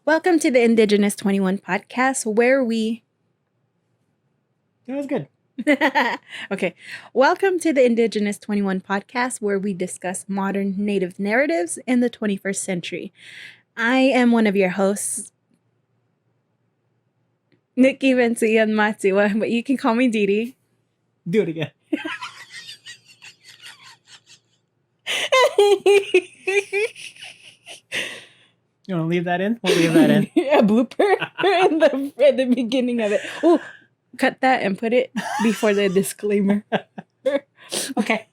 Welcome to the Indigenous 21 podcast where we... That was good. Okay. Welcome to the Indigenous 21 podcast where we discuss modern Native narratives in the 21st century. I am one of your hosts, Nikki Vinci and Matsiwa, but you can call me DeeDee. Do it again. You want to leave that in? We'll leave that in. A blooper at the beginning of it. Oh, cut that and put it before the disclaimer. Okay.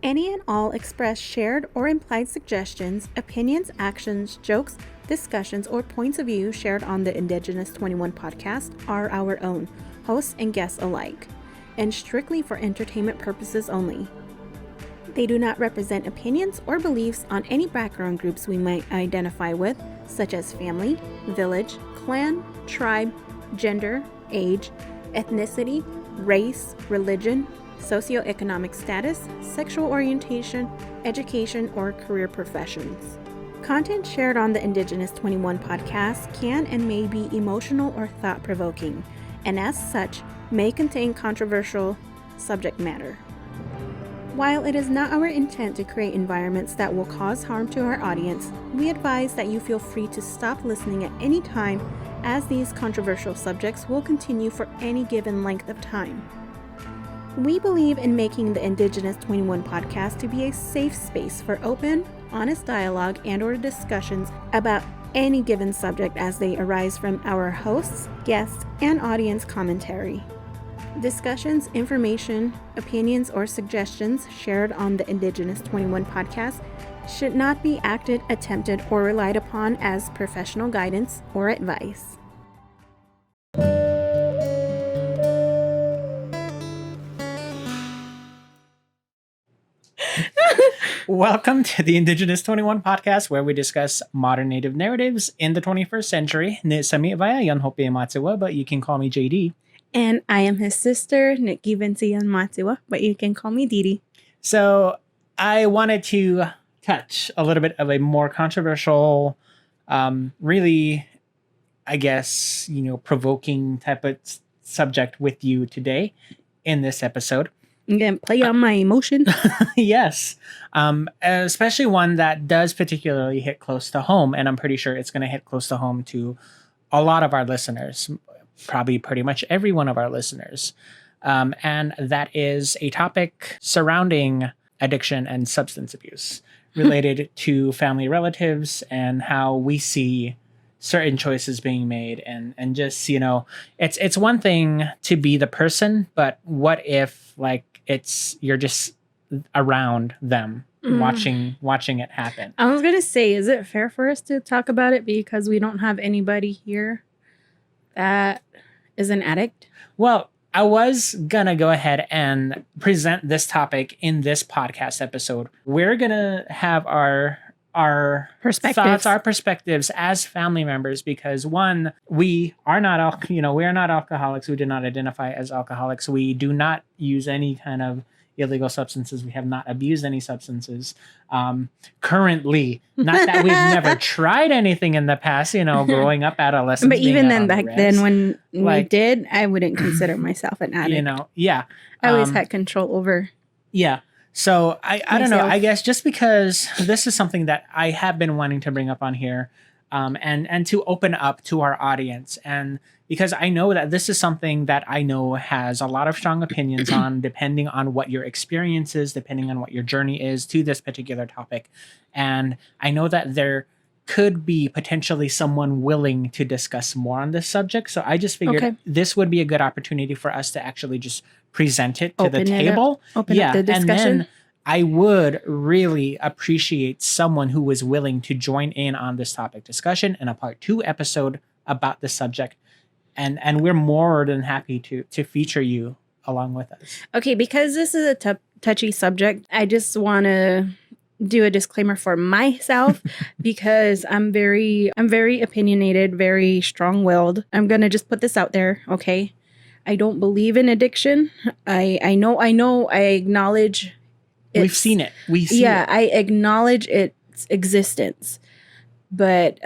Any and all expressed, shared, or implied suggestions, opinions, actions, jokes, discussions, or points of view shared on the Indigenous 21 podcast are our own, hosts and guests alike, and strictly for entertainment purposes only. They do not represent opinions or beliefs on any background groups we might identify with, such as family, village, clan, tribe, gender, age, ethnicity, race, religion, socioeconomic status, sexual orientation, education, or career professions. Content shared on the Indigenous 21 podcast can and may be emotional or thought-provoking, and as such, may contain controversial subject matter. While it is not our intent to create environments that will cause harm to our audience, we advise that you feel free to stop listening at any time, as these controversial subjects will continue for any given length of time. We believe in making the Indigenous 21 podcast to be a safe space for open, honest dialogue and/or discussions about any given subject as they arise from our hosts, guests, and audience commentary. Discussions, information, opinions, or suggestions shared on the Indigenous 21 podcast should not be acted, attempted, or relied upon as professional guidance or advice. Welcome to the Indigenous 21 podcast where we discuss modern Native narratives in the 21st century. Nisami vaya yan hope Matsiwa, but you can call me JD. And I am his sister, Nikki Vinci and Matsiwa, but you can call me DeeDee. So I wanted to touch a little bit of a more controversial, really, I guess, provoking type of subject with you today in this episode. I'm going to play on my emotion. Yes. Especially one that does particularly hit close to home. And I'm pretty sure it's going to hit close to home to a lot of our listeners. Probably pretty much every one of our listeners. And that is a topic surrounding addiction and substance abuse related to family relatives and how we see certain choices being made. And just, it's one thing to be the person, but what if you're just around them watching it happen? I was going to say, is it fair for us to talk about it because we don't have anybody here that is an addict? Well, I was going to go ahead and present this topic in this podcast episode. We're going to have our thoughts, our perspectives as family members, because one, we are not alcoholics. We do not identify as alcoholics. We do not use any kind of illegal substances. We have not abused any substances currently. Not that we've never tried anything in the past, growing up, adolescence. But even then, back then when we did, I wouldn't consider myself an addict. Yeah. I always had control over. Yeah. So I don't know. I guess just because this is something that I have been wanting to bring up on here, and to open up to our audience, and because I know that this is something that I know has a lot of strong opinions on, depending on what your experience is, depending on what your journey is to this particular topic. And I know that there could be potentially someone willing to discuss more on this subject. So I just figured this would be a good opportunity for us to actually just present it to the table. Open up the discussion. And then I would really appreciate someone who was willing to join in on this topic discussion in a part 2 episode about the subject. And we're more than happy to feature you along with us. Okay, because this is a touchy subject, I just want to do a disclaimer for myself because I'm very opinionated, very strong-willed. I'm going to just put this out there, okay? I don't believe in addiction. I know, I acknowledge we've seen it. We see it. I acknowledge it its existence. But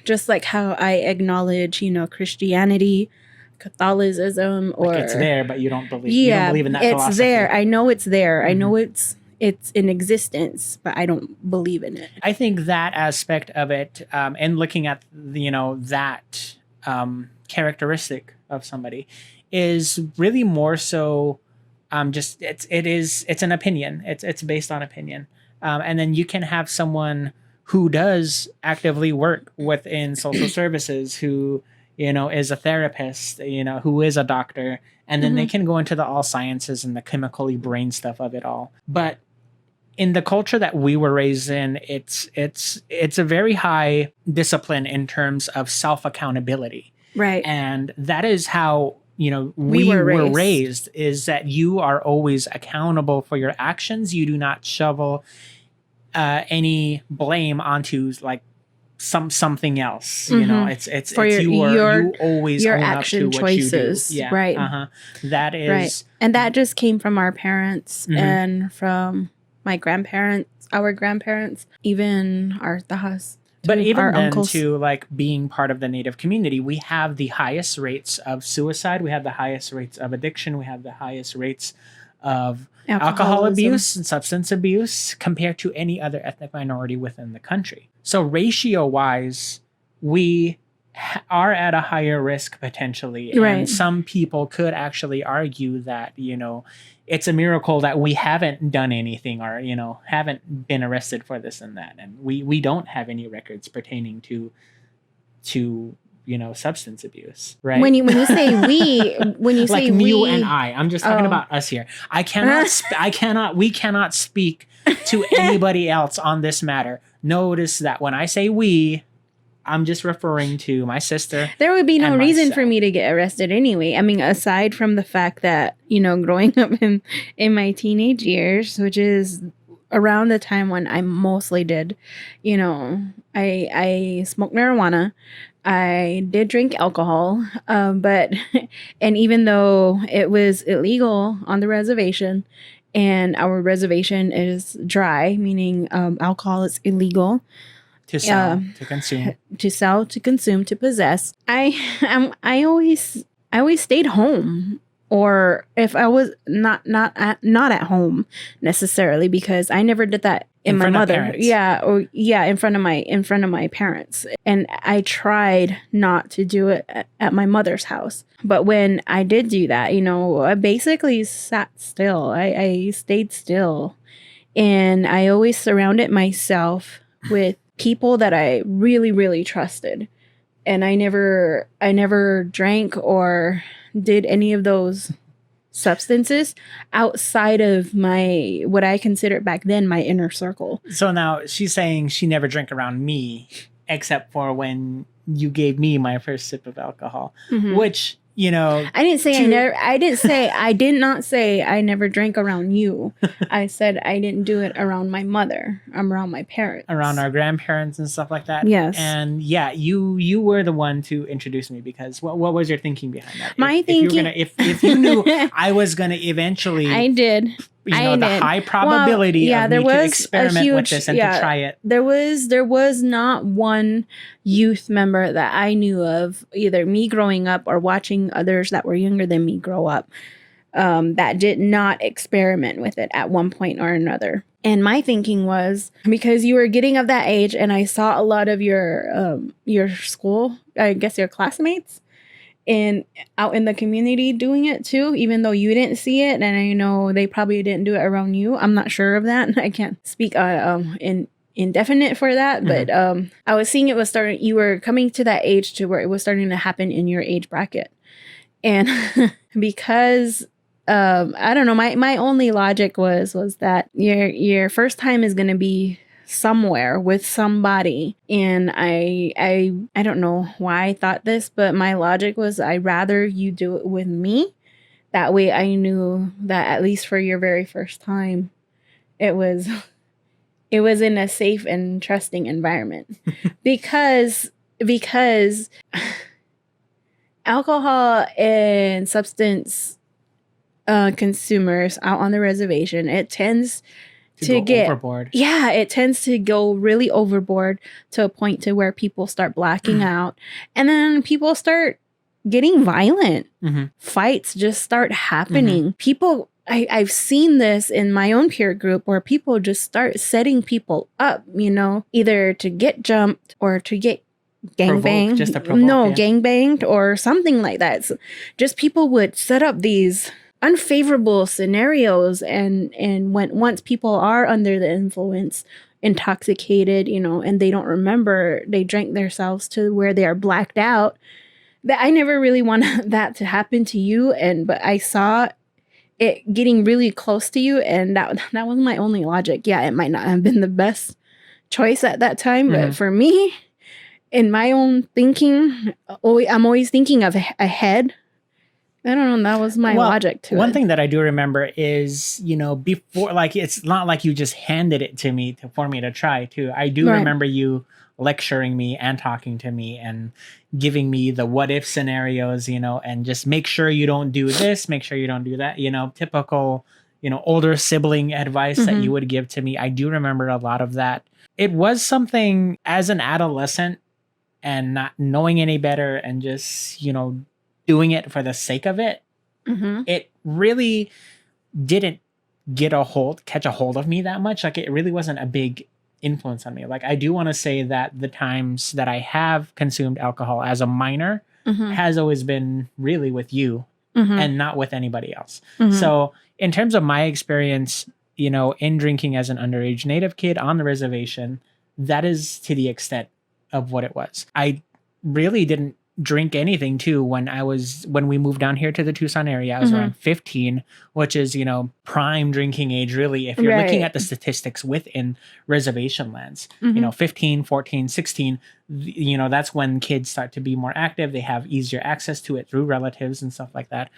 just like how I acknowledge, Christianity, Catholicism, or like it's there, but you don't believe in that it's philosophy. there. I know it's there. I know Mm-hmm. it's in existence, but I don't believe in it. I think that aspect of it, and looking at that characteristic of somebody, is really more so just it's an opinion. It's based on opinion, and then you can have someone who does actively work within social services, who is a therapist, who is a doctor, and then they can go into the all sciences and the chemically brain stuff of it all. But in the culture that we were raised in, it's a very high discipline in terms of self accountability, Right. and that is how we were raised, is that you are always accountable for your actions. You do not shovel any blame onto like something else. It's For you always your own action up to choices. what you do. Yeah, Right. That is Right. And that just came from our parents and from my grandparents, our grandparents, even our tahas. But even our then, uncles. to like being part of the Native community, we have the highest rates of suicide. We have the highest rates of addiction. We have the highest rates of alcohol abuse and substance abuse compared to any other ethnic minority within the country. So ratio wise, we are at a higher risk potentially. Right. And some people could actually argue that, it's a miracle that we haven't done anything or, haven't been arrested for this and that. And we don't have any records pertaining to substance abuse, right? When you say we, when you like say we, you and I'm just talking about us here. We cannot speak to anybody else on this matter. Notice that when I say we, I'm just referring to my sister. There would be no reason myself. for me to get arrested anyway. I mean, aside from the fact that, growing up in my teenage years, which is around the time when I mostly did, I smoked marijuana. I did drink alcohol, but, and even though it was illegal on the reservation, and our reservation is dry, meaning alcohol is illegal, to sell, to consume, to possess. I always stayed home, or if I was not at home necessarily, because I never did that in my mother. In front of my parents, and I tried not to do it at my mother's house. But when I did do that, I basically sat still. I stayed still, and I always surrounded myself with people that I really, really trusted. And I never drank or did any of those substances outside of my, what I considered back then, my inner circle. So now she's saying she never drank around me, except for when you gave me my first sip of alcohol, which, I didn't say I did not say I never drank around you. I said I didn't do it around my mother. I'm around my parents. Around our grandparents and stuff like that. Yes. And yeah, you were the one to introduce me, because what was your thinking behind that? If you knew I was gonna eventually, I did. High probability of me to experiment with this and to try it. There was not one youth member that I knew of, either me growing up or watching others that were younger than me grow up, that did not experiment with it at one point or another. And my thinking was, because you were getting of that age, and I saw a lot of your school, I guess your classmates, and out in the community doing it too, even though you didn't see it, and I know they probably didn't do it around you. I'm not sure of that. I can't speak in indefinite for that, but I was seeing it was starting. You were coming to that age to where it was starting to happen in your age bracket, and because I don't know, my only logic was that your first time is going to be somewhere with somebody, and I don't know why I thought this, but my logic was, I'd rather you do it with me. That way I knew that at least for your very first time, it was in a safe and trusting environment. because alcohol and substance consumers out on the reservation, it tends to go overboard. Yeah, it tends to go really overboard to a point to where people start blacking out, and then people start getting violent. Fights just start happening. People, I've seen this in my own peer group where people just start setting people up, either to get jumped or to get gangbanged. Just to provoke, gangbanged or something like that. So just people would set up these unfavorable scenarios, and once people are under the influence, intoxicated, and they don't remember, they drank themselves to where they are blacked out. That I never really wanted that to happen to you, but I saw it getting really close to you, and that was my only logic. Yeah, it might not have been the best choice at that time, but for me, in my own thinking, I'm always thinking of ahead. I don't know. That was my logic to it. One thing that I do remember is, before, like, it's not like you just handed it to me for me to try too. I do remember you lecturing me and talking to me and giving me the what if scenarios, and just make sure you don't do this, make sure you don't do that, typical, older sibling advice that you would give to me. I do remember a lot of that. It was something as an adolescent and not knowing any better and just, doing it for the sake of it. It really didn't catch a hold of me that much. Like, it really wasn't a big influence on me. Like, I do want to say that the times that I have consumed alcohol as a minor has always been really with you and not with anybody else. So in terms of my experience, in drinking as an underage Native kid on the reservation, that is to the extent of what it was. I really didn't drink anything too when we moved down here to the Tucson area. I was around 15, which is, prime drinking age, really, if you're looking at the statistics within reservation lands. 15, 14, 16, that's when kids start to be more active. They have easier access to it through relatives and stuff like that.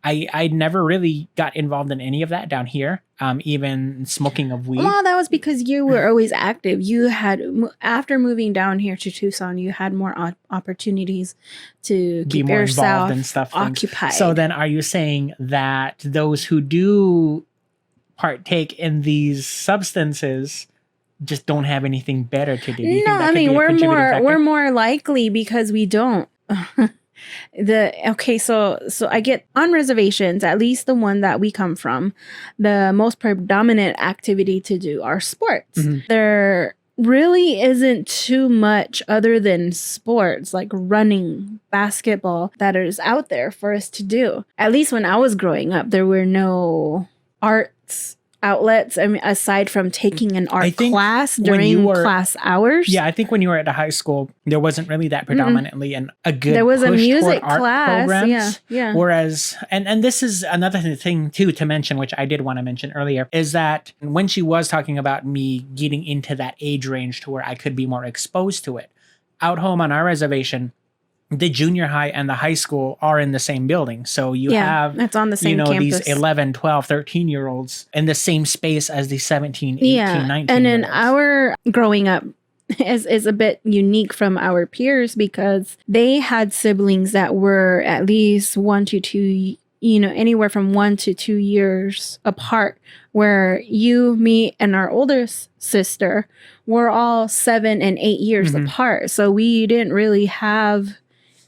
I never really got involved in any of that down here, even smoking of weed. Well, that was because you were always active. You had, after moving down here to Tucson, you had more opportunities to keep more yourself involved and stuff. occupied. So then are you saying that those who do partake in these substances just don't have anything better to do? No, I mean, we're more likely because we don't. So I get on reservations, at least the one that we come from, the most predominant activity to do are sports. There really isn't too much other than sports like running, basketball that is out there for us to do. At least when I was growing up, there were no arts outlets. I mean, aside from taking an art class during class hours. Yeah, I think when you were at a high school, there wasn't really that predominantly and a good. There was a music class. Programs. Yeah. Whereas, and this is another thing too to mention, which I did want to mention earlier, is that when she was talking about me getting into that age range to where I could be more exposed to it, out home on our reservation, the junior high and the high school are in the same building. So you have, it's on the same campus. These 11, 12, 13-year-olds in the same space as the 17, 18, 19 And then our growing up is a bit unique from our peers because they had siblings that were at least 1 to 2, anywhere from 1 to 2 years apart, where you, me, and our oldest sister were all 7 and 8 years apart. So we didn't really have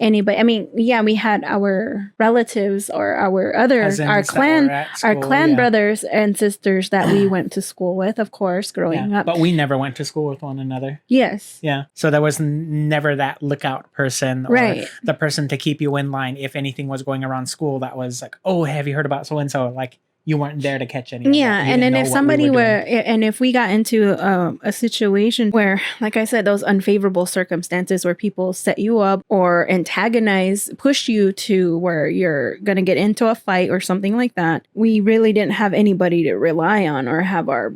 anybody. I mean, we had our relatives or our clan brothers and sisters that we went to school with, of course, growing up. But we never went to school with one another. Yes. Yeah. So there was never that lookout person or the person to keep you in line if anything was going around school that was like, oh, have you heard about so and so? Like, you weren't there to catch any of that. And then if somebody if we got into a situation where, like I said, those unfavorable circumstances where people set you up or antagonize, push you to where you're going to get into a fight or something like that, we really didn't have anybody to rely on or have our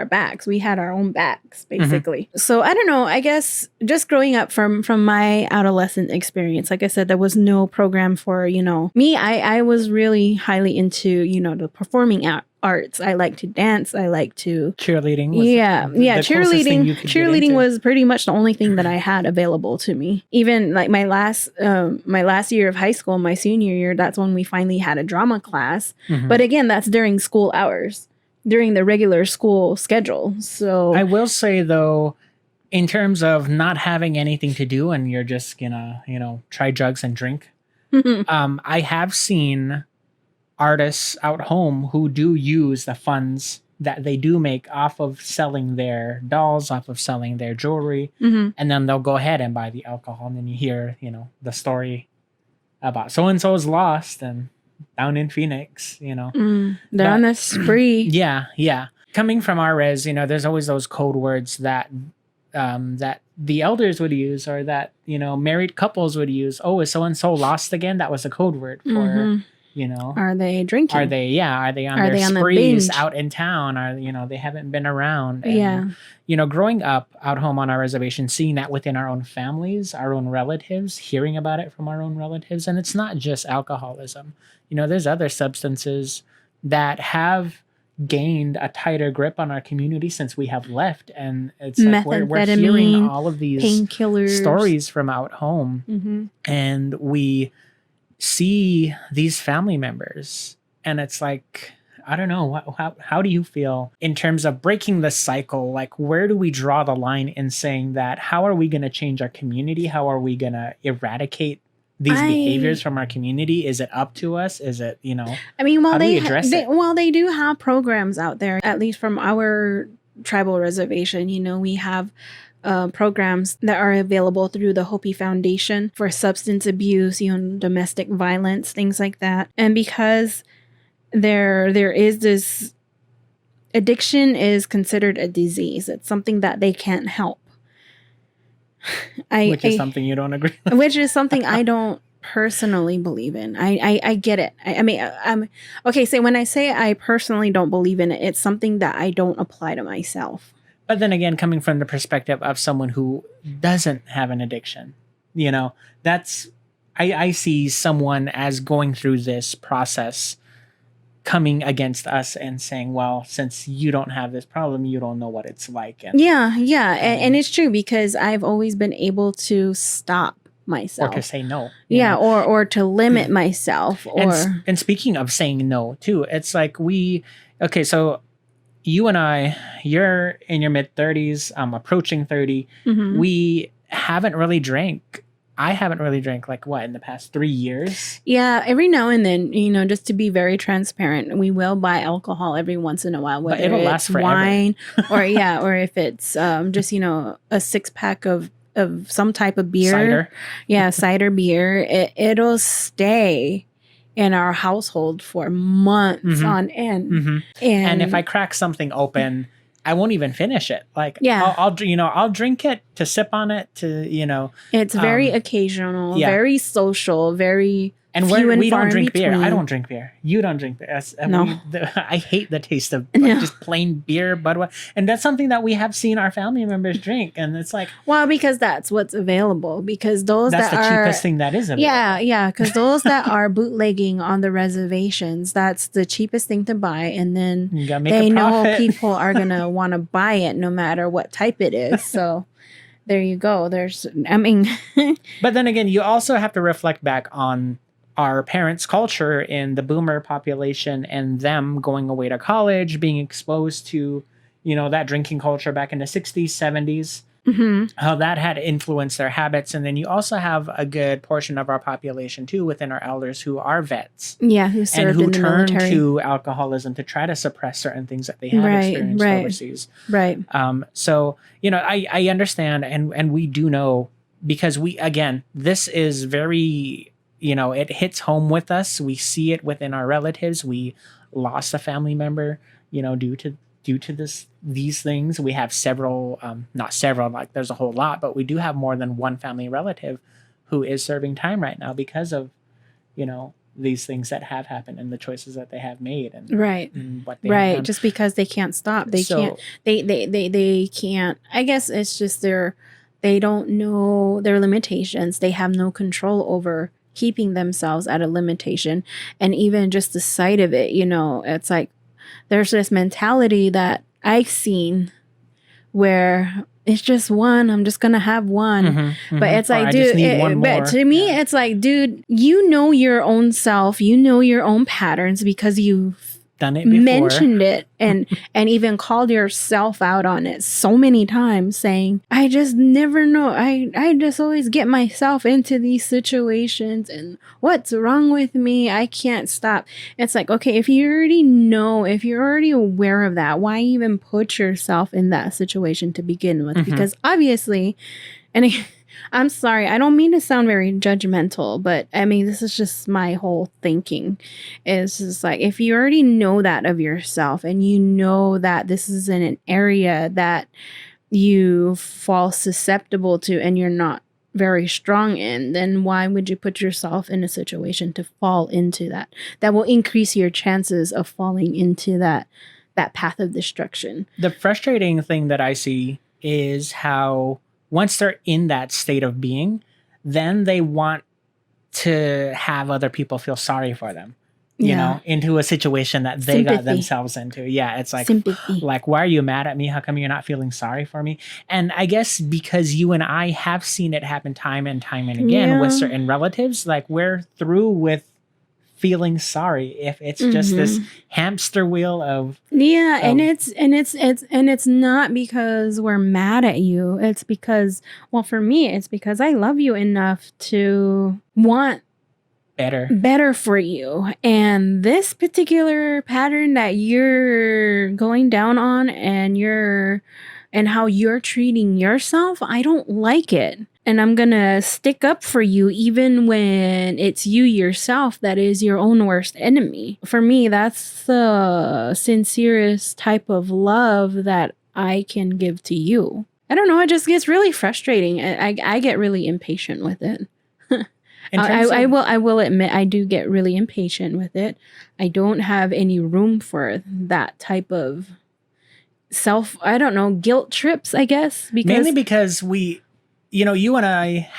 backs. We had our own backs, basically. So I don't know. I guess just growing up from my adolescent experience, like I said, there was no program for, me. I was really highly into, the performing arts. I like to dance. I like to cheerleading. Cheerleading was pretty much the only thing that I had available to me. Even like my last year of high school, my senior year, that's when we finally had a drama class. But again, that's during school hours. during the regular school schedule. So I will say though, in terms of not having anything to do and you're just gonna, try drugs and drink, I have seen artists out home who do use the funds that they do make off of selling their dolls, off of selling their jewelry, and then they'll go ahead and buy the alcohol. And then you hear, the story about so and so's lost and down in Phoenix, they're on a spree. Yeah. Coming from our res, there's always those code words that that the elders would use, or that married couples would use. Oh, is so and so lost again? That was a code word for Are they drinking? Are they on their sprees out in town? Are they haven't been around? And, growing up out home on our reservation, seeing that within our own families, our own relatives, hearing about it from our own relatives, and it's not just alcoholism. There's other substances that have gained a tighter grip on our community since we have left, and it's like we're hearing all of these painkillers stories from out home, and we see these family members, and it's like, I don't know, how do you feel in terms of breaking the cycle? Like, where do we draw the line in saying that? How are we going to change our community? How are we going to eradicate these behaviors from our community? Is it up to us? Is it, I mean, how do we address it? Well, they do have programs out there, at least from our tribal reservation. We have programs that are available through the Hopi Foundation for substance abuse, domestic violence, things like that. And because there is this, addiction is considered a disease. It's something that they can't help. Which is something you don't agree with. Which is something I don't personally believe in. I get it. I mean, I'm okay. So when I say I personally don't believe in it, it's something that I don't apply to myself. But then again, coming from the perspective of someone who doesn't have an addiction, that's, I see someone as going through this process, coming against us and saying, well, since you don't have this problem, you don't know what it's like. And, and it's true, because I've always been able to stop myself. Or to say no. Or to limit myself. And speaking of saying no, too, it's like so you and I, you're in your mid-30s, I'm approaching 30. We haven't really drank. I haven't really drank in the past 3 years. Yeah, every now and then, just to be very transparent, we will buy alcohol every once in a while, whether it'll last forever. Wine or if it's just, a 6-pack of some type of beer. Cider. Yeah, cider beer. It'll stay in our household for months on end. And if I crack something open, I won't even finish it. I'll drink it to sip on it to. It's very occasional, very social, very. And few and we far don't drink between. beer. I don't drink beer. You don't drink beer. No. I hate the taste of just plain beer, Budweiser. And that's something that we have seen our family members drink. And it's like... Well, because that's what's available. Because those that's the cheapest thing that is available. Yeah. Because those that are bootlegging on the reservations, that's the cheapest thing to buy. And then they know people are going to want to buy it no matter what type it is. So... There you go. But then again, you also have to reflect back on our parents' culture in the boomer population and them going away to college, being exposed to, that drinking culture back in the 60s, 70s, how that had influenced their habits. And then you also have a good portion of our population, too, within our elders who are vets. Yeah, who served in the military. And who turn to alcoholism to try to suppress certain things that they have experienced overseas. Right. So, I understand, and we do know, because this is very... it hits home with us. We see it within our relatives. We lost a family member, due to these things. We have several, not several, like there's a whole lot, but we do have more than one family relative who is serving time right now because of, these things that have happened and the choices that they have made and what they have done. Just because they can't stop, they can't. I guess it's just they don't know their limitations. They have no control over keeping themselves at a limitation. And even just the sight of it, it's like there's this mentality that I've seen where it's just one, I'm just gonna have one. But it's like, dude, but to me it's like, dude, you know your own self, you know your own patterns because you done it before. mentioned it and even called yourself out on it so many times, saying, I just never know. I just always get myself into these situations, and what's wrong with me? I can't stop. It's like, okay, if you already know, if you're already aware of that, why even put yourself in that situation to begin with? Because obviously, and I'm sorry, I don't mean to sound very judgmental, but I mean, this is just my whole thinking. Is just like, if you already know that of yourself and you know that this is in an area that you fall susceptible to and you're not very strong in, then why would you put yourself in a situation to fall into that? That will increase your chances of falling into that path of destruction. The frustrating thing that I see is how once they're in that state of being, then they want to have other people feel sorry for them, you know, into a situation that they got themselves into. Yeah, it's like, like, why are you mad at me? How come you're not feeling sorry for me? And I guess because you and I have seen it happen time and time and again with certain relatives, like we're through with feeling sorry if it's just this hamster wheel of and it's not because we're mad at you. It's because, well, for me, it's because I love you enough to want better for you. And this particular pattern that you're going down on and how you're treating yourself, I don't like it. And I'm going to stick up for you even when it's you yourself that is your own worst enemy. For me, that's the sincerest type of love that I can give to you. I don't know. It just gets really frustrating. I get really impatient with it. I will admit I do get really impatient with it. I don't have any room for that type of guilt trips, I guess. Mainly because you know, you and I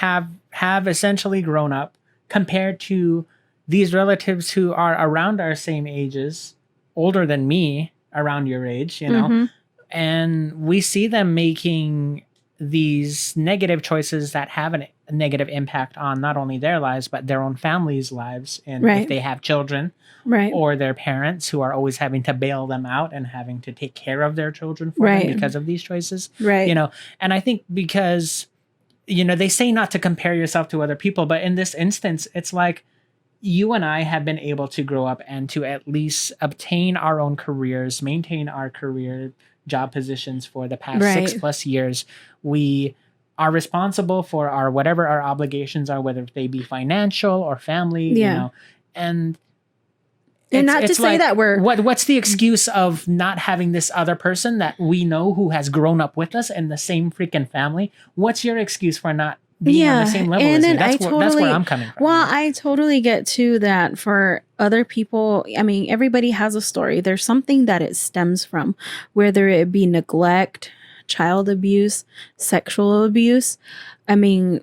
have essentially grown up compared to these relatives who are around our same ages, older than me, around your age, you know, and we see them making these negative choices that have a negative impact on not only their lives, but their own families' lives. And if they have children or their parents who are always having to bail them out and having to take care of their children for them because of these choices, you know, and I think because, you know, they say not to compare yourself to other people, but in this instance, it's like you and I have been able to grow up and to at least obtain our own careers, maintain our career job positions for the past 6+ years. We are responsible for our whatever our obligations are, whether they be financial or family, you know, and not to say that we're what's the excuse of not having this other person that we know who has grown up with us in the same freaking family? What's your excuse for not being on the same level as you? That's where I'm coming from. Well, I totally get to that. For other people, I mean, everybody has a story. There's something that it stems from, whether it be neglect, child abuse, sexual abuse. I mean,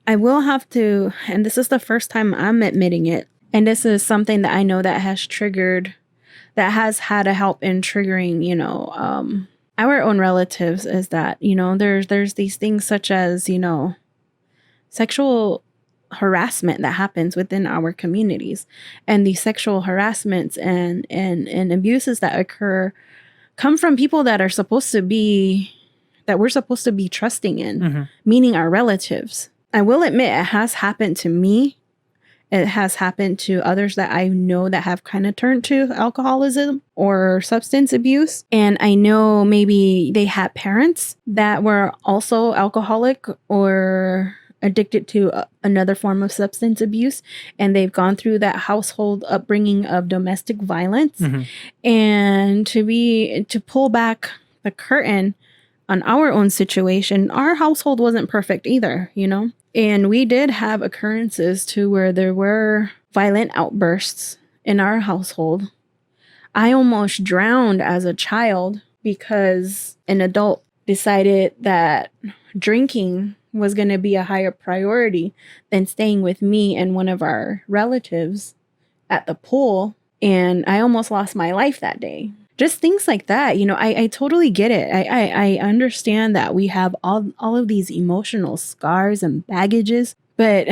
I will have to, and this is the first time I'm admitting it, and this is something that I know that has had a help in triggering, you know, our own relatives, is that, you know, there's these things such as, you know, sexual harassment that happens within our communities, and these sexual harassments and abuses that occur come from people that we're supposed to be trusting in, meaning our relatives. I will admit it has happened to me. It has happened to others that I know that have kind of turned to alcoholism or substance abuse. And I know maybe they had parents that were also alcoholic or addicted to another form of substance abuse, and they've gone through that household upbringing of domestic violence. And to pull back the curtain on our own situation, our household wasn't perfect either, you know? And we did have occurrences to where there were violent outbursts in our household. I almost drowned as a child because an adult decided that drinking was going to be a higher priority than staying with me and one of our relatives at the pool. And I almost lost my life that day. Just things like that. You know, I totally get it. I understand that we have all of these emotional scars and baggages, but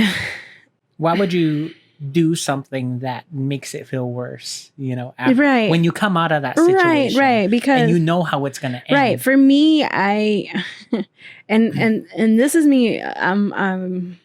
why would you do something that makes it feel worse, Right. when you come out of that situation. Right. Because, and you know how it's going to end. right. For me, I, and this is me. I'm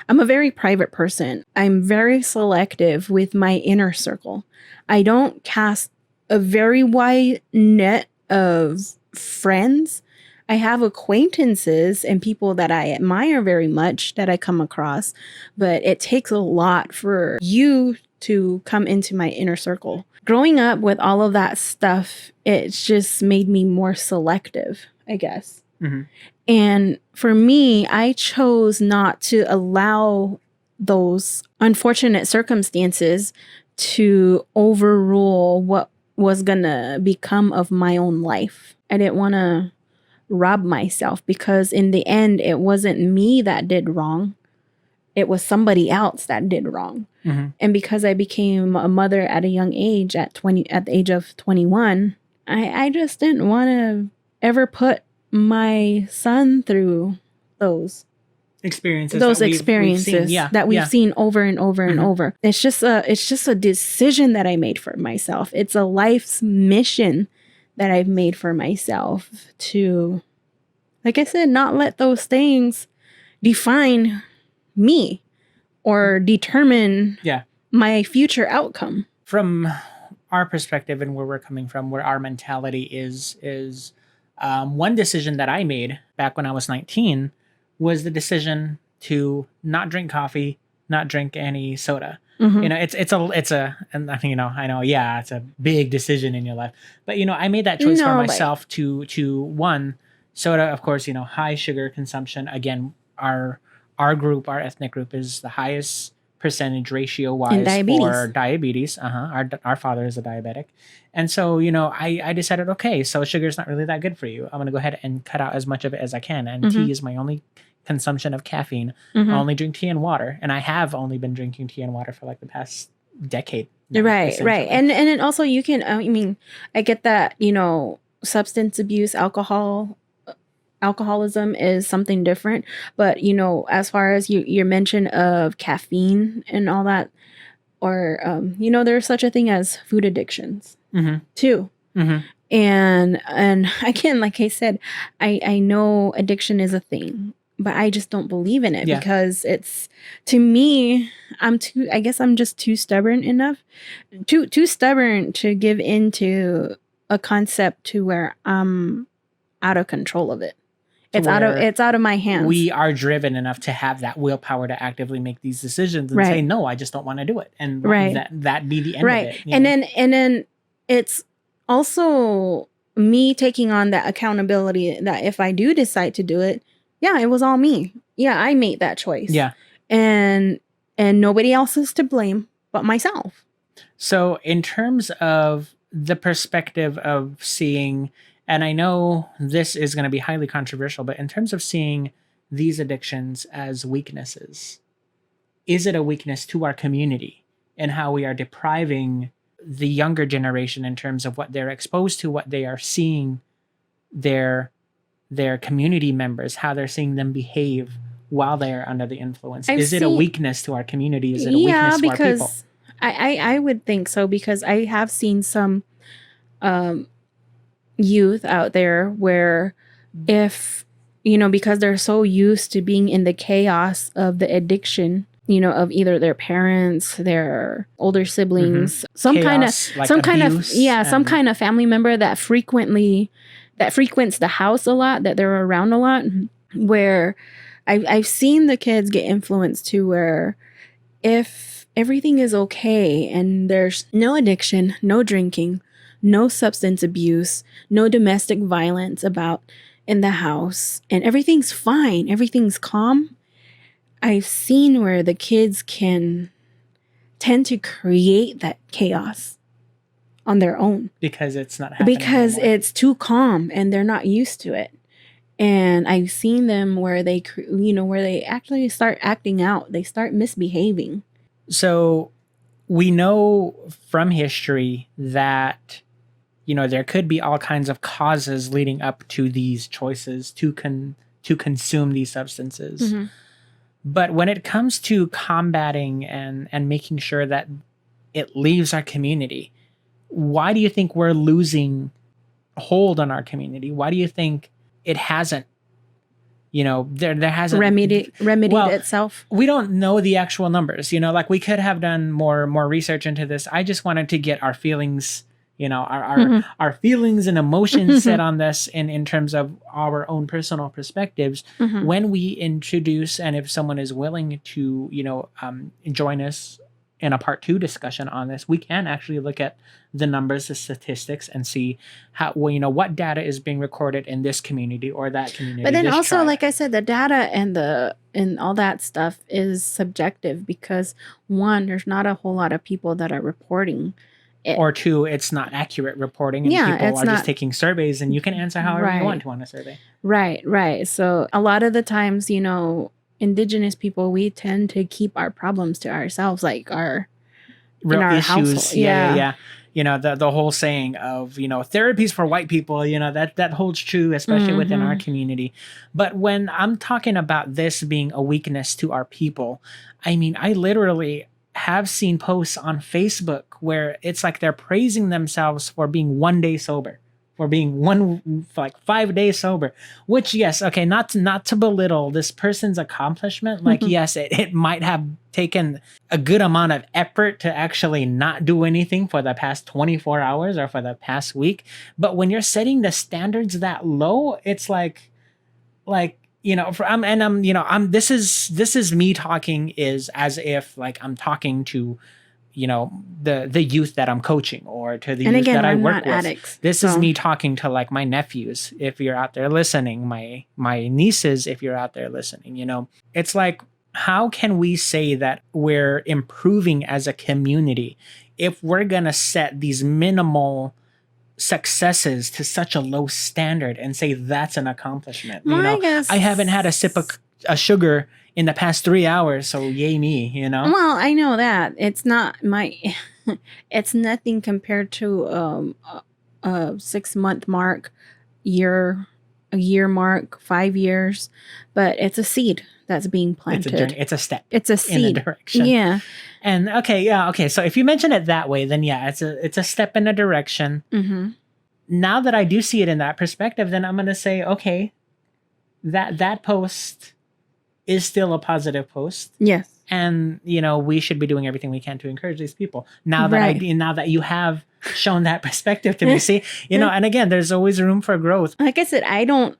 a very private person. I'm very selective with my inner circle. I don't cast a very wide net of friends. I have acquaintances and people that I admire very much that I come across, but it takes a lot for you to come into my inner circle. Growing up with all of that stuff, it's just made me more selective, I guess. Mm-hmm. And for me, I chose not to allow those unfortunate circumstances to overrule what was going to become of my own life. I didn't want to rob myself because in the end, it wasn't me that did wrong. It was somebody else that did wrong. Mm-hmm. And because I became a mother at a young age, at the age of 21, I just didn't want to ever put my son through those experiences that we've seen over and over and over. It's just a decision that I made for myself. It's a life's mission that I've made for myself to, like I said, not let those things define me or determine my future outcome. From our perspective and where we're coming from, where our mentality is one decision that I made back when I was 19 was the decision to not drink coffee, not drink any soda. Mm-hmm. It's a big decision in your life. But I made that choice for myself to one, soda, of course, high sugar consumption. Again, our ethnic group is the highest percentage ratio wise for diabetes. Our father is a diabetic. And so, I decided, okay, so sugar is not really that good for you. I'm going to go ahead and cut out as much of it as I can. And tea is my only consumption of caffeine. I only drink tea and water. And I have only been drinking tea and water for like the past decade. Now, right. And then also you can, I get that, substance abuse, alcoholism is something different. But, as far as your mention of caffeine and all that, or, there's such a thing as food addictions too. Mm-hmm. And again, like I said, I know addiction is a thing, but I just don't believe in it because it's, to me, I'm just too stubborn too stubborn to give into a concept to where I'm out of control of it. It's out of my hands. We are driven enough to have that willpower to actively make these decisions and say, no, I just don't want to do it. And that be the end of it. And then it's also me taking on that accountability that if I do decide to do it, it was all me. Yeah, I made that choice. Yeah. And nobody else is to blame but myself. So in terms of the perspective of seeing, and I know this is going to be highly controversial, but in terms of seeing these addictions as weaknesses, is it a weakness to our community and how we are depriving the younger generation in terms of what they're exposed to, what they are seeing their community members, how they're seeing them behave while they are under the influence? Is it a weakness to our community? Is it a weakness to our people? I would think so, because I have seen some youth out there where if, because they're so used to being in the chaos of the addiction, of either their parents, their older siblings, some kind of family member that frequents the house a lot, that they're around a lot, where I've seen the kids get influenced to where if everything is okay and there's no addiction, no drinking, no substance abuse, no domestic violence about in the house, and everything's fine, everything's calm, I've seen where the kids can tend to create that chaos on their own. Because it's not happening because anymore. It's too calm and they're not used to it. And I've seen them where they, where they actually start acting out. They start misbehaving. So we know from history that, there could be all kinds of causes leading up to these choices to consume these substances. But when it comes to combating and making sure that it leaves our community, why do you think we're losing hold on our community? Why do you think it hasn't, there hasn't remedied itself? We don't know the actual numbers, like we could have done more research into this. I just wanted to get our feelings, our feelings and emotions set on this in terms of our own personal perspectives when we introduce, and if someone is willing to, join us in a part 2 discussion on this, we can actually look at the numbers, the statistics, and see how, what data is being recorded in this community or that community. But then also, tribe. Like I said, the data and all that stuff is subjective because 1, there's not a whole lot of people that are reporting it. Or 2, it's not accurate reporting, and people are just taking surveys, and you can answer however you want to on a survey. Right. So a lot of the times, Indigenous people, we tend to keep our problems to ourselves, like our real issues. Household. Yeah. The whole saying of, therapies for white people, that holds true, especially within our community. But when I'm talking about this being a weakness to our people, I mean, I literally have seen posts on Facebook where it's like they're praising themselves for being 1 day sober, for being 5 days sober, which, yes, okay, not to belittle this person's accomplishment. Like, yes, it might have taken a good amount of effort to actually not do anything for the past 24 hours or for the past week. But when you're setting the standards that low, it's this is me talking is as if like I'm talking to, the youth that I'm coaching or to the youth that I work with. Addicts, this is me talking to like my nephews, if you're out there listening, my nieces, if you're out there listening, it's like, how can we say that we're improving as a community if we're going to set these minimal successes to such a low standard and say that's an accomplishment? I haven't had a sip of sugar in the past 3 hours, so yay me, Well, I know that it's not it's nothing compared to a 6 month mark, a year mark, 5 years, but it's a seed that's being planted. It's a step. It's a seed in a direction. Yeah. And okay. So if you mention it that way, then yeah, it's a step in a direction. Now that I do see it in that perspective, then I'm going to say, okay, that post is still a positive post. Yes. And, we should be doing everything we can to encourage these people. Now that you have shown that perspective to me, see, and again, there's always room for growth. Like I said, I don't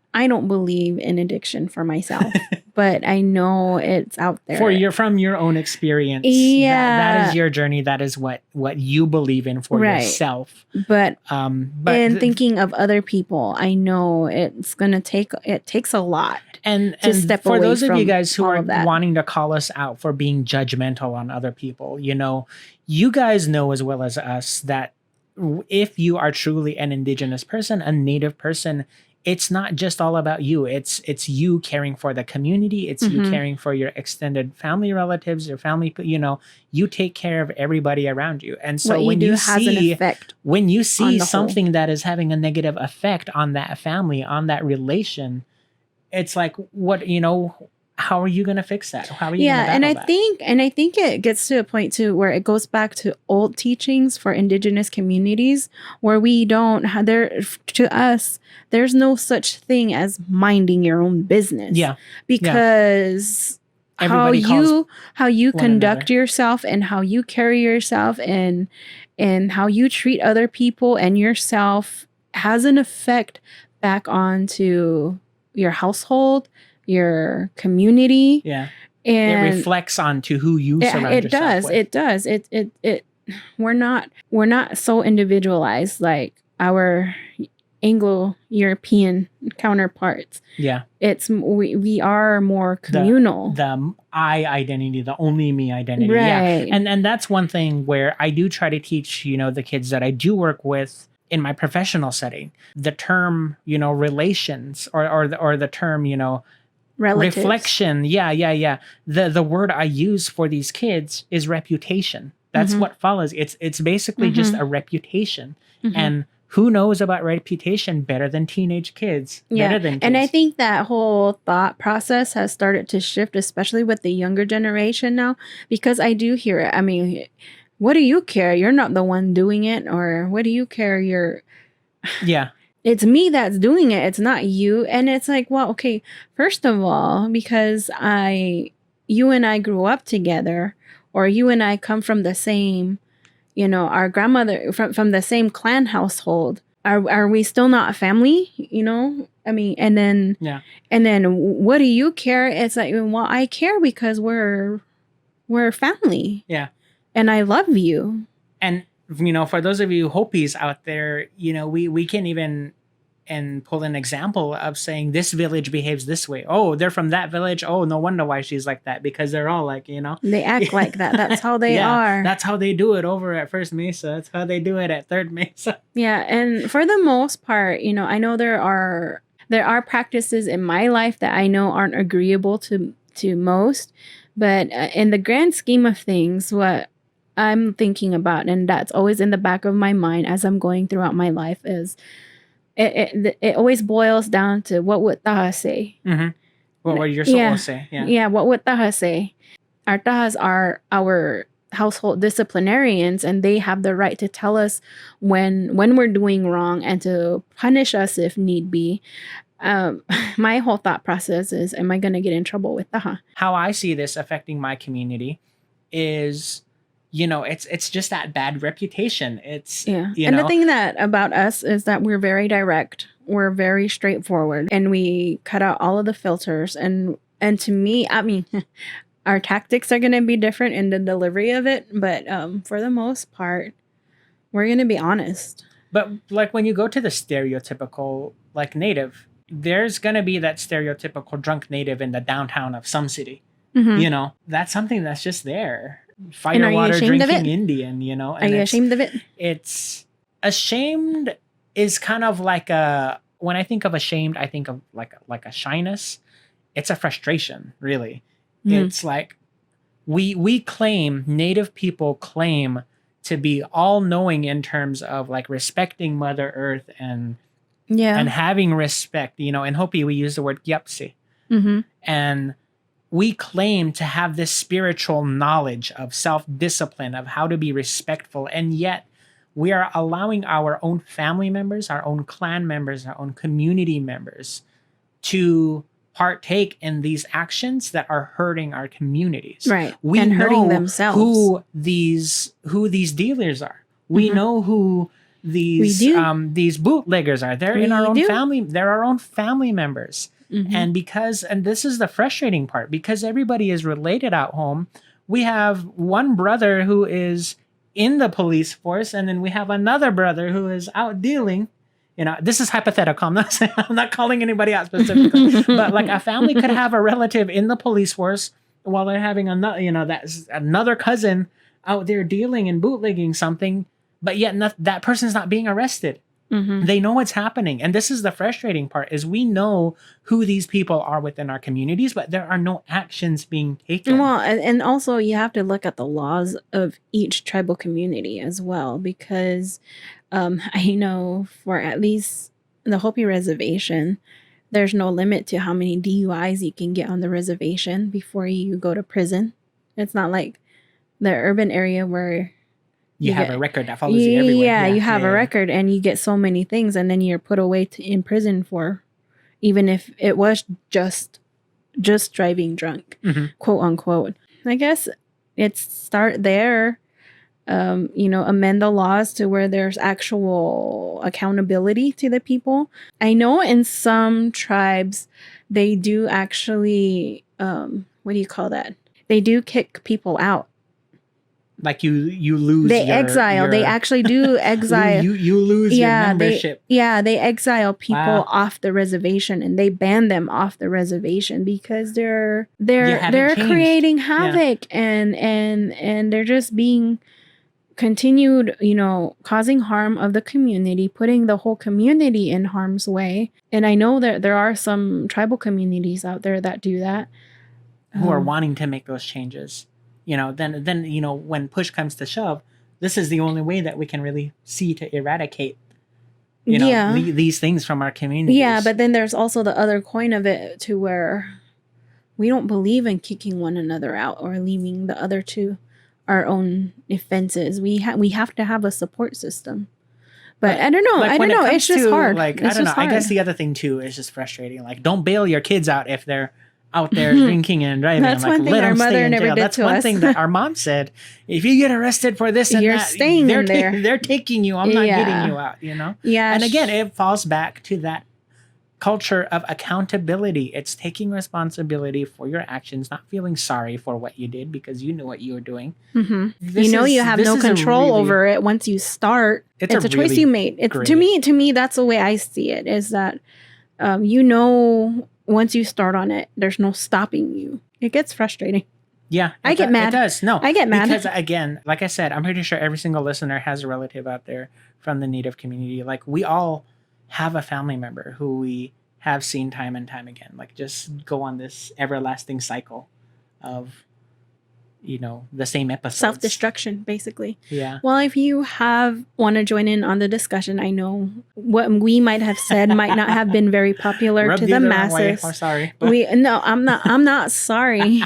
believe in addiction for myself, but I know it's out there. From your own experience. Yeah. That is your journey. That is what you believe in for yourself. But thinking of other people, I know it takes a lot. And step for away those of you guys who are that. wanting to call us out for being judgmental on other people, you guys know as well as us that if you are truly an Indigenous person, a Native person, it's not just all about you. It's you caring for the community. It's you caring for your extended family relatives, your family. You take care of everybody around you. And so when you see something that is having a negative effect on that family, on that relation, it's like, what, how are you going to fix that? How are you going to battle that? And I think it gets to a point too where it goes back to old teachings for Indigenous communities where we don't have to us, there's no such thing as minding your own business. Yeah. Because how you conduct yourself and how you carry yourself and how you treat other people and yourself has an effect back onto your household, your community. Yeah. And it reflects onto who you surround yourself with. It does. We're not so individualized like our Anglo-European counterparts. Yeah. We are more communal. The I identity, the only me identity. Right. Yeah. And that's one thing where I do try to teach, the kids that I do work with in my professional setting, the term, relations or the term, relatives. Reflection. Yeah. The word I use for these kids is reputation. That's what follows. It's basically just a reputation. And who knows about reputation better than teenage kids? Yeah. Better than kids. And I think that whole thought process has started to shift, especially with the younger generation now, because I do hear it. I mean, what do you care? You're not the one doing it. Or what do you care? Yeah. It's me that's doing it. It's not you. And it's like, well, okay, first of all, because you and I grew up together, or you and I come from the same, our grandmother from the same clan household. Are we still not family? I mean, and then what do you care? It's like, well, I care because we're family. Yeah. And I love you. And for those of you Hopis out there, we can even and pull an example of saying this village behaves this way. Oh, they're from that village. Oh, no wonder why she's like that, because they're all like, they act like that. That's how they are. That's how they do it over at First Mesa. That's how they do it at Third Mesa. Yeah, and for the most part, I know there are practices in my life that I know aren't agreeable to most, but in the grand scheme of things, what I'm thinking about, and that's always in the back of my mind as I'm going throughout my life, is it always boils down to what would Taha say. Mm-hmm. What would your soul say? Yeah, what would Taha say? Our Tahas are our household disciplinarians, and they have the right to tell us when we're doing wrong and to punish us if need be. My whole thought process is, am I going to get in trouble with Taha? How I see this affecting my community is, it's just that bad reputation. It's and the thing that about us is that we're very direct. We're very straightforward, and we cut out all of the filters. And to me, I mean, our tactics are going to be different in the delivery of it, but for the most part, we're going to be honest. But like when you go to the stereotypical like native, there's going to be that stereotypical drunk native in the downtown of some city. Mm-hmm. That's something that's just there. Fire water drinking Indian, and are you ashamed of it? It's ashamed is kind of like when I think of ashamed, I think of like a shyness. It's a frustration, really. It's like we claim, native people claim to be all knowing in terms of like respecting Mother Earth and having respect. In Hopi we use the word gyapsi. Mm-hmm. And we claim to have this spiritual knowledge of self-discipline, of how to be respectful, and yet we are allowing our own family members, our own clan members, our own community members to partake in these actions that are hurting our communities. Right. We and know hurting themselves. who these dealers are. We know who these bootleggers are. They're in our own family. They're our own family members. Mm-hmm. And this is the frustrating part, because everybody is related at home. We have one brother who is in the police force, and then we have another brother who is out dealing. This is hypothetical. I'm not calling anybody out specifically, but like a family could have a relative in the police force while they're having that's another cousin out there dealing and bootlegging something, but yet that person's not being arrested. Mm-hmm. They know what's happening. And this is the frustrating part, is we know who these people are within our communities, but there are no actions being taken. Well, and also you have to look at the laws of each tribal community as well, because I know for at least the Hopi reservation, there's no limit to how many DUIs you can get on the reservation before you go to prison. It's not like the urban area where you have a record that follows you everywhere. Yeah, you have a record and you get so many things, and then you're put away in prison for, even if it was just driving drunk, quote unquote. I guess it's start there, amend the laws to where there's actual accountability to the people. I know in some tribes, they do actually, what do you call that? They do kick people out. Like you lose. They exile. They actually do exile. You lose your membership. They exile people off the reservation, and they ban them off the reservation because they're creating havoc and they're just being continued, causing harm of the community, putting the whole community in harm's way. And I know that there are some tribal communities out there that do that, who are wanting to make those changes. Then when push comes to shove, this is the only way that we can really see to eradicate Yeah. these things from our communities. Yeah, but then there's also the other coin of it to where we don't believe in kicking one another out or leaving the other to our own offenses. We have to have a support system. But I don't know. Like, I when don't it know. comes It's just to, hard. like, It's I don't know. just I guess hard. the other thing too is just frustrating. Like, don't bail your kids out if they're out there drinking and driving. That's like, one thing let our them mother stay in never jail. did That's to one us. thing that our mom said. If you get arrested for this and You're that, staying they're in there. they're taking you. I'm not Yeah. getting you out. You know. Yeah. And again, it falls back to that culture of accountability. It's taking responsibility for your actions, not feeling sorry for what you did because you knew what you were doing. You have no control over it once you start. It's a choice really you made. It's to me, that's the way I see it. Is that once you start on it, there's no stopping you. It gets frustrating. Yeah, I get mad. It does. No, I get mad because, again, like I said, I'm pretty sure every single listener has a relative out there from the Native community. Like, we all have a family member who we have seen time and time again. Like, just go on this everlasting cycle of, the same episodes. Self-destruction, basically. Yeah. Well, if you want to join in on the discussion, I know what we might have said might not have been very popular to the masses. I'm sorry. I'm not sorry.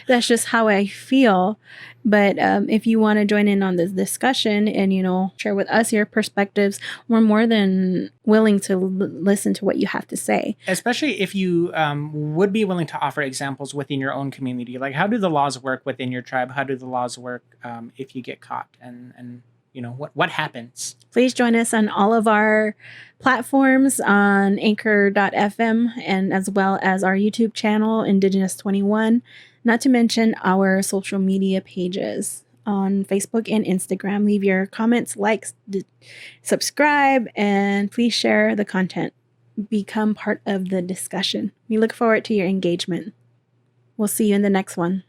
That's just how I feel. But if you want to join in on this discussion and, share with us your perspectives, we're more than willing to listen to what you have to say. Especially if you would be willing to offer examples within your own community. Like, how do the laws work within your tribe? How do the laws work if you get caught? And what happens? Please join us on all of our platforms on anchor.fm and as well as our YouTube channel, Indigenous21. Not to mention our social media pages on Facebook and Instagram. Leave your comments, likes, subscribe, and please share the content. Become part of the discussion. We look forward to your engagement. We'll see you in the next one.